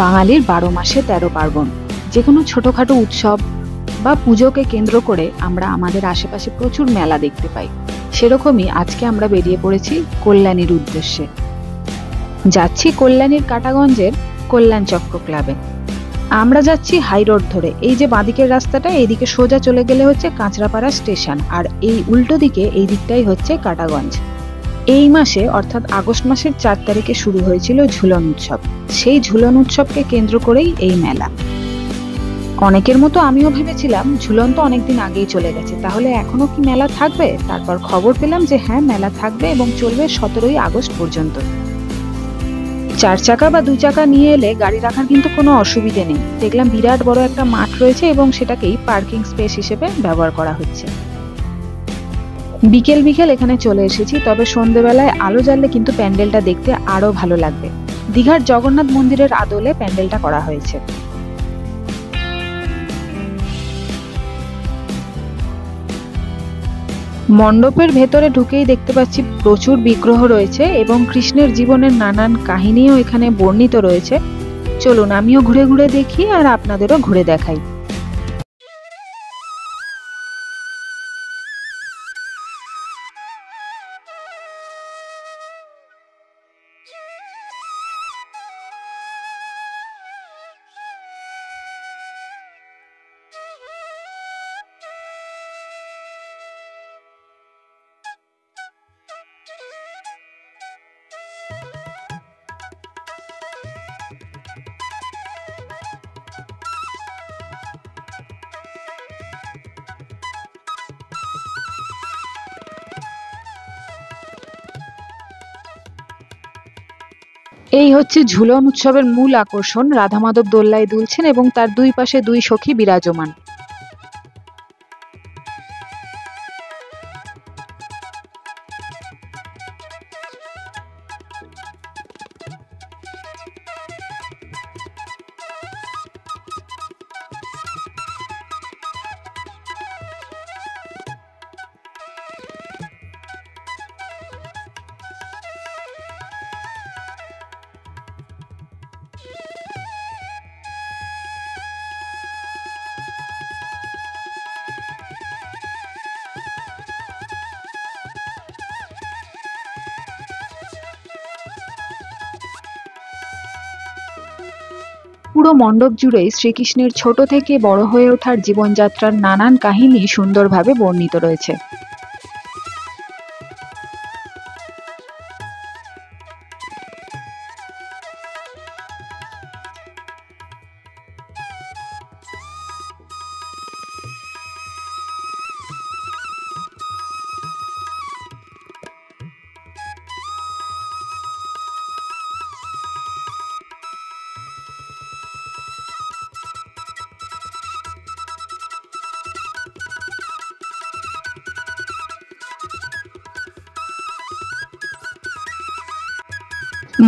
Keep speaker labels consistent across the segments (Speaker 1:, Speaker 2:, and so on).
Speaker 1: বাঙালির ১২ মাসে ১৩ পার্বণ। যে কোনো ছোটখাটো উৎসব বা পুজোকে কেন্দ্র করে আমরা আমাদের আশেপাশে প্রচুর মেলা দেখতে পাই। সেরকমই আজকে আমরা বেরিয়ে পড়েছি কল্যাণীর উদ্দেশ্যে। যাচ্ছি কল্যাণীর কাটাগঞ্জের কল্যাণ চক্র ক্লাবে। আমরা যাচ্ছি হাই রোড ধরে। এই যে বাঁদিকের রাস্তাটা, এইদিকে সোজা চলে গেলে হচ্ছে কাঁচরাপাড়া স্টেশন, আর এই উল্টো দিকে এই দিকটাই হচ্ছে কাটাগঞ্জ। এই মাসে অর্থাৎ আগস্ট মাসের ৪ তারিখে শুরু হয়েছিল ঝুলন উৎসব। সেই ঝুলন উৎসবকে কেন্দ্র করেই এই মেলা। অনেকের মতো আমিও ভেবেছিলাম ঝুলন তো অনেকদিন আগেই চলে গেছে, তাহলে এখনো কি মেলা থাকবে? তারপর খবর পেলাম যে হ্যাঁ, মেলা থাকবে এবং চলবে ১৭ই আগস্ট পর্যন্ত। ৪ চাকা বা ২ চাকা নিয়ে এলে গাড়ি রাখার কিন্তু কোনো অসুবিধে নেই। দেখলাম বিরাট বড় একটা মাঠ রয়েছে এবং সেটাকেই পার্কিং স্পেস হিসেবে ব্যবহার করা হচ্ছে। বিকেল বিকেল এখানে চলে এসেছি, তবে সন্ধ্যেবেলায় আলো জ্বাললে কিন্তু প্যান্ডেলটা দেখতে আরো ভালো লাগবে। দীঘার জগন্নাথ মন্দিরের আদলে প্যান্ডেলটা করা হয়েছে। মণ্ডপের ভেতরে ঢুকেই দেখতে পাচ্ছি প্রচুর বিগ্রহ রয়েছে এবং কৃষ্ণের জীবনের নানান কাহিনীও এখানে বর্ণিত রয়েছে। চলুন আমিও ঘুরে ঘুরে দেখি আর আপনাদেরও ঘুরে দেখাই। এই হচ্ছে ঝুলন উৎসবের মূল আকর্ষণ। রাধা মাধব দোল্লায় দুলছেন এবং তার দুই পাশে দুই সখী বিরাজমান। পুরো মণ্ডপ জুড়েই শ্রীকৃষ্ণের ছোট থেকে বড় হয়ে ওঠার জীবনযাত্রার নানান কাহিনী সুন্দরভাবে বর্ণিত রয়েছে।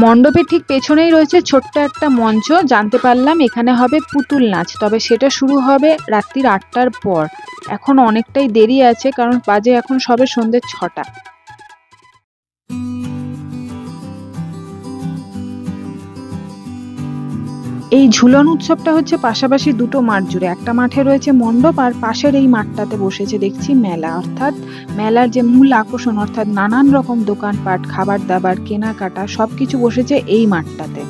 Speaker 1: মণ্ডপের ঠিক পেছনেই রয়েছে ছোট্ট একটা মঞ্চ। জানতে পারলাম এখানে হবে পুতুল নাচ, তবে সেটা শুরু হবে রাত্রির ৮টার পর। এখন অনেকটাই দেরি আছে, কারণ বাজে এখন সবে সন্ধ্যে ৬টা। এই ঝুলন উৎসবটা হচ্ছে পাশাপাশি দুটো মাঠ জুড়ে। একটা মাঠে রয়েছে মণ্ডপ, আর পাশের এই মাঠটাতে বসেছে দেখছি মেলা। অর্থাৎ মেলার যে মূল আকর্ষণ, অর্থাৎ নানান রকম দোকানপাট, খাবার দাবার, কেনাকাটা সবকিছু বসেছে এই মাঠটাতে।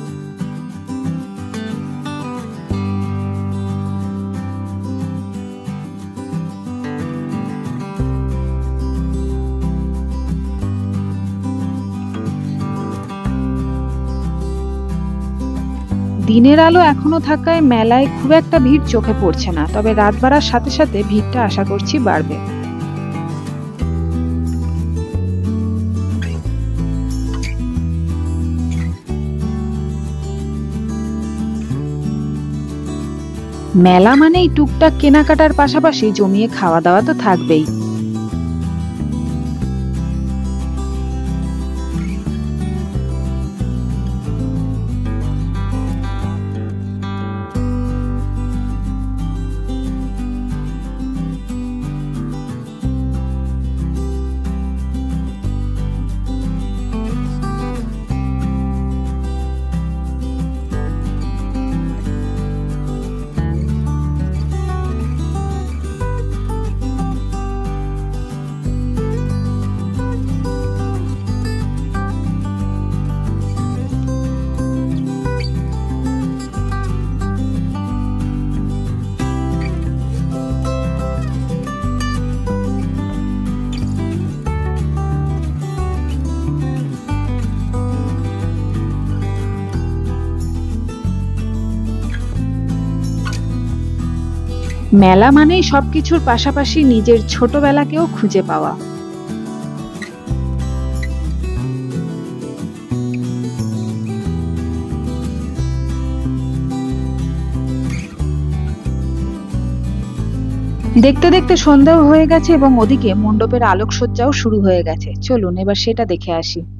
Speaker 1: দিনের আলো এখনো থাকায় মেলায় খুব একটা ভিড় চোখে পড়ছে না, তবে রাত বাড়ার সাথে সাথে ভিড়টা আশা করছি বাড়বে। মেলা মানেই টুকটাক কেনাকাটার পাশাপাশি জমিয়ে খাওয়া দাওয়া তো থাকবেই। মেলা মানেই সবকিছুর পাশাপাশি নিজের ছোটবেলাকেও খুঁজে পাওয়া। দেখতে দেখতে সন্ধ্যাও হয়ে গেছে এবং ওদিকে মণ্ডপের আলোকসজ্জাও শুরু হয়ে গেছে। চলুন এবার সেটা দেখে আসি।